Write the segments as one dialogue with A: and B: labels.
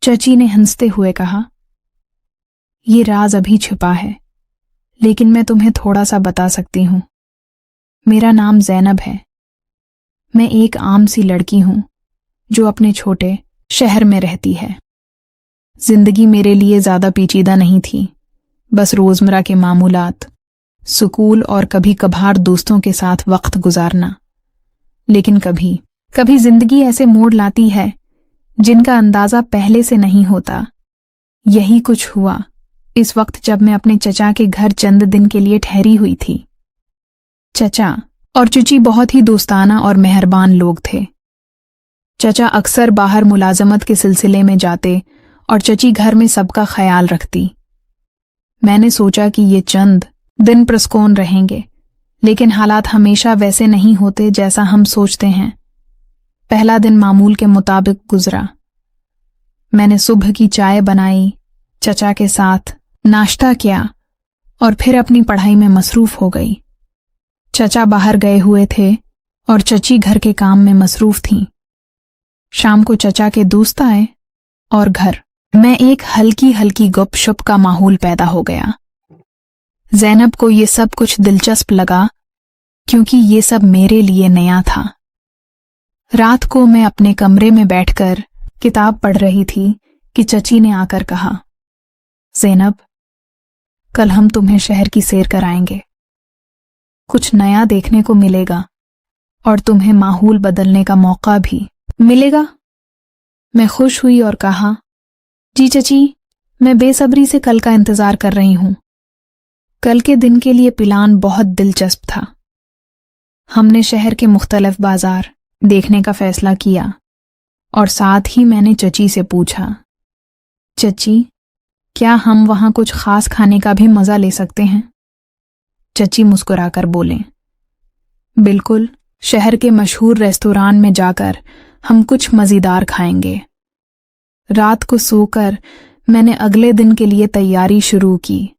A: चची ने हंसते हुए कहा, ये राज अभी छिपा है, लेकिन मैं तुम्हें थोड़ा सा बता सकती हूं। मेरा नाम ज़ैनब है। मैं एक आम सी लड़की हूं जो अपने छोटे शहर में रहती है। जिंदगी मेरे लिए ज्यादा पेचीदा नहीं थी, बस रोजमर्रा के मामूलात, सुकूल और कभी कभार दोस्तों के साथ वक्त गुजारना। लेकिन कभी कभी जिंदगी ऐसे मोड़ लाती है जिनका अंदाजा पहले से नहीं होता। यही कुछ हुआ इस वक्त जब मैं अपने चचा के घर चंद दिन के लिए ठहरी हुई थी। चचा और चची बहुत ही दोस्ताना और मेहरबान लोग थे। चचा अक्सर बाहर मुलाजमत के सिलसिले में जाते और चची घर में सबका ख्याल रखती। मैंने सोचा कि ये चंद दिन प्रस्कौन रहेंगे, लेकिन हालात हमेशा वैसे नहीं होते जैसा हम सोचते हैं। पहला दिन मामूल के मुताबिक गुजरा। मैंने सुबह की चाय बनाई, चचा के साथ नाश्ता किया और फिर अपनी पढ़ाई में मसरूफ हो गई। चचा बाहर गए हुए थे और चची घर के काम में मसरूफ थीं। शाम को चचा के दोस्त आए और घर में एक हल्की हल्की गपशप का माहौल पैदा हो गया। ज़ैनब को ये सब कुछ दिलचस्प लगा क्योंकि ये सब मेरे लिए नया था। रात को मैं अपने कमरे में बैठकर किताब पढ़ रही थी कि चची ने आकर कहा, ज़ैनब, कल हम तुम्हें शहर की सैर कराएंगे। कुछ नया देखने को मिलेगा और तुम्हें माहौल बदलने का मौका भी मिलेगा। मैं खुश हुई और कहा, जी चची, मैं बेसब्री से कल का इंतजार कर रही हूं। कल के दिन के लिए प्लान बहुत दिलचस्प था। हमने शहर के मुख्तलिफ बाजार देखने का फैसला किया और साथ ही मैंने चची से पूछा, चची, क्या हम वहां कुछ खास खाने का भी मजा ले सकते हैं? चची मुस्कुराकर बोले, बिल्कुल, शहर के मशहूर रेस्तोरां में जाकर हम कुछ मज़ेदार खाएंगे। रात को सोकर मैंने अगले दिन के लिए तैयारी शुरू की।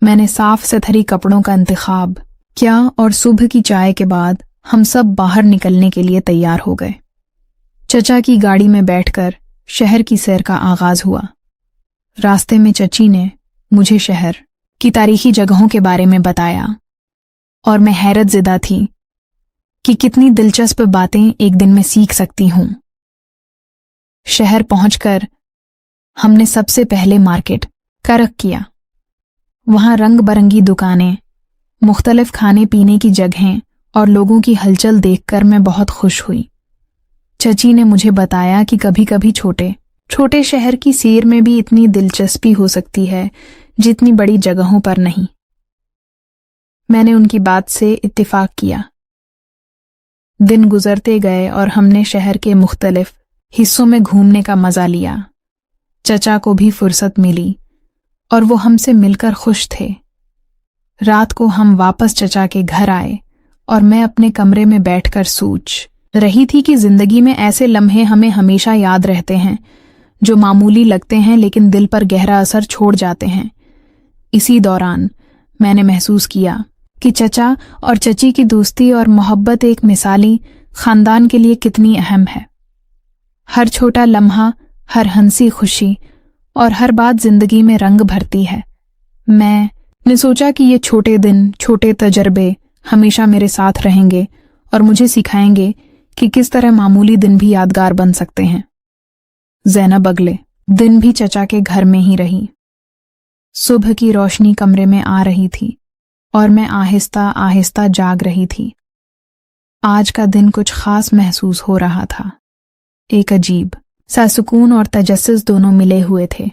A: मैंने साफ सुथरी कपड़ों का इंतखाब किया और सुबह की चाय के बाद हम सब बाहर निकलने के लिए तैयार हो गए। चचा की गाड़ी में बैठकर शहर की सैर का आगाज हुआ। रास्ते में चची ने मुझे शहर की तारीखी जगहों के बारे में बताया और मैं हैरत ज़दा थी कि कितनी दिलचस्प बातें एक दिन में सीख सकती हूं। शहर पहुंचकर हमने सबसे पहले मार्केट का रुख किया। वहां रंग बरंगी दुकानें, मुख्तलिफ खाने पीने की जगहें और लोगों की हलचल देखकर मैं बहुत खुश हुई। चची ने मुझे बताया कि कभी कभी छोटे छोटे शहर की सैर में भी इतनी दिलचस्पी हो सकती है जितनी बड़ी जगहों पर नहीं। मैंने उनकी बात से इत्तिफाक किया। दिन गुजरते गए और हमने शहर के मुख्तलिफ हिस्सों में घूमने का मजा लिया। चचा को भी फुर्सत मिली और वो हमसे मिलकर खुश थे। रात को हम वापस चचा के घर आए और मैं अपने कमरे में बैठकर सोच रही थी कि जिंदगी में ऐसे लम्हे हमें हमेशा याद रहते हैं जो मामूली लगते हैं लेकिन दिल पर गहरा असर छोड़ जाते हैं। इसी दौरान मैंने महसूस किया कि चचा और चची की दोस्ती और मोहब्बत एक मिसाली खानदान के लिए कितनी अहम है। हर छोटा लम्हा, हर हंसी खुशी और हर बात जिंदगी में रंग भरती है। मैंने सोचा कि ये छोटे दिन, छोटे तजर्बे हमेशा मेरे साथ रहेंगे और मुझे सिखाएंगे कि किस तरह मामूली दिन भी यादगार बन सकते हैं। ज़ैनब अगले दिन भी चचा के घर में ही रही। सुबह की रोशनी कमरे में आ रही थी और मैं आहिस्ता आहिस्ता जाग रही थी। आज का दिन कुछ खास महसूस हो रहा था। एक अजीब सा सुकून और तजस्सुस दोनों मिले हुए थे।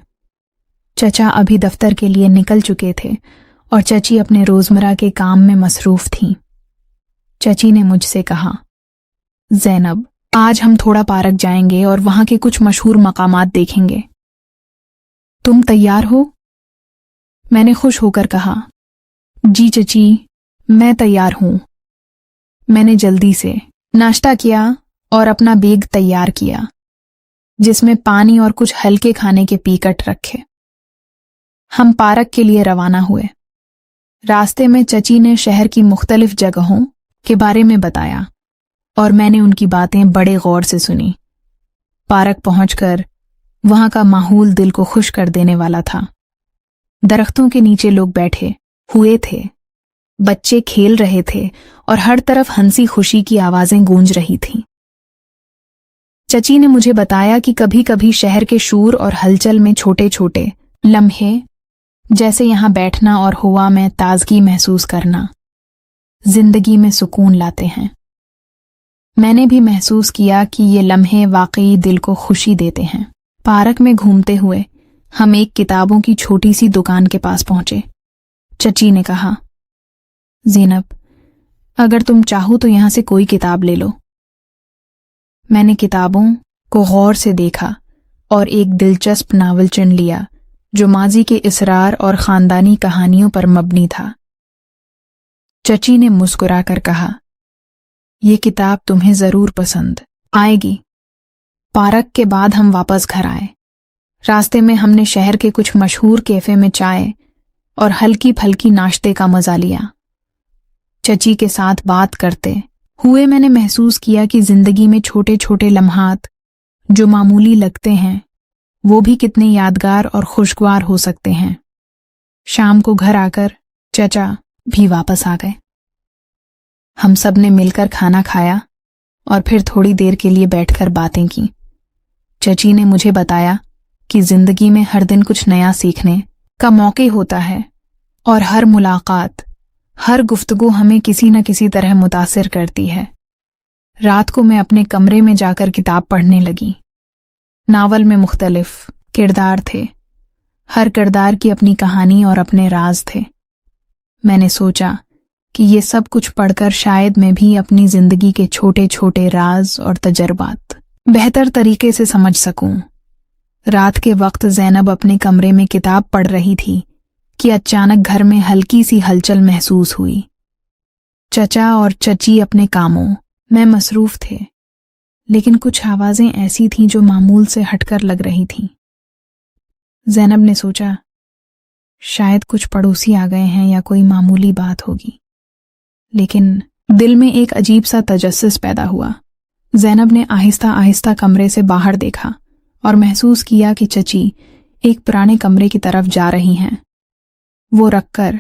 A: चचा अभी दफ्तर के लिए निकल चुके थे और चची अपने रोजमर्रा के काम में मसरूफ थीं। चची ने मुझसे कहा, ज़ैनब, आज हम थोड़ा पार्क जाएंगे और वहां के कुछ मशहूर मकामात देखेंगे। तुम तैयार हो? मैंने खुश होकर कहा, जी चची, मैं तैयार हूं। मैंने जल्दी से नाश्ता किया और अपना बैग तैयार किया जिसमें पानी और कुछ हल्के खाने के पैकेट रखे। हम पार्क के लिए रवाना हुए। रास्ते में चची ने शहर की मुख्तलिफ जगहों के बारे में बताया और मैंने उनकी बातें बड़े गौर से सुनी। पार्क पहुंचकर वहां का माहौल दिल को खुश कर देने वाला था। दरख्तों के नीचे लोग बैठे हुए थे, बच्चे खेल रहे थे और हर तरफ हंसी खुशी की आवाजें गूंज रही थीं। चची ने मुझे बताया कि कभी कभी शहर के शोर और हलचल में छोटे छोटे लम्हे, जैसे यहां बैठना और हवा में ताजगी महसूस करना, जिंदगी में सुकून लाते हैं। मैंने भी महसूस किया कि ये लम्हे वाकई दिल को खुशी देते हैं। पार्क में घूमते हुए हम एक किताबों की छोटी सी दुकान के पास पहुंचे। चची ने कहा, ज़ैनब, अगर तुम चाहो तो यहां से कोई किताब ले लो। मैंने किताबों को गौर से देखा और एक दिलचस्प नावल चुन लिया जो माजी के इसरार और खानदानी कहानियों पर मबनी था। चची ने मुस्कुराकर कहा, यह किताब तुम्हें जरूर पसंद आएगी। पार्क के बाद हम वापस घर आए। रास्ते में हमने शहर के कुछ मशहूर कैफे में चाय और हल्की फल्की नाश्ते का मजा लिया। चची के साथ बात करते हुए मैंने महसूस किया कि जिंदगी में छोटे छोटे लम्हात जो मामूली लगते हैं वो भी कितने यादगार और खुशगवार हो सकते हैं। शाम को घर आकर चचा भी वापस आ गए। हम सब ने मिलकर खाना खाया और फिर थोड़ी देर के लिए बैठकर बातें की। चची ने मुझे बताया कि जिंदगी में हर दिन कुछ नया सीखने का मौका होता है और हर मुलाकात, हर गुफ्तगू हमें किसी न किसी तरह मुतासिर करती है। रात को मैं अपने कमरे में जाकर किताब पढ़ने लगी। नावल में मुख्तलिफ किरदार थे, हर किरदार की अपनी कहानी और अपने राज थे। मैंने सोचा कि ये सब कुछ पढ़कर शायद मैं भी अपनी जिंदगी के छोटे छोटे राज और तजर्बात बेहतर तरीके से समझ सकूं। रात के वक्त ज़ैनब अपने कमरे में किताब पढ़ रही थी कि अचानक घर में हल्की सी हलचल महसूस हुई। चचा और चची अपने कामों में मसरूफ थे, लेकिन कुछ आवाजें ऐसी थीं जो मामूल से हटकर लग रही थीं। ज़ैनब ने सोचा, शायद कुछ पड़ोसी आ गए हैं या कोई मामूली बात होगी, लेकिन दिल में एक अजीब सा तजस्सुस पैदा हुआ। ज़ैनब ने आहिस्ता आहिस्ता कमरे से बाहर देखा और महसूस किया कि चची एक पुराने कमरे की तरफ जा रही हैं। वो रखकर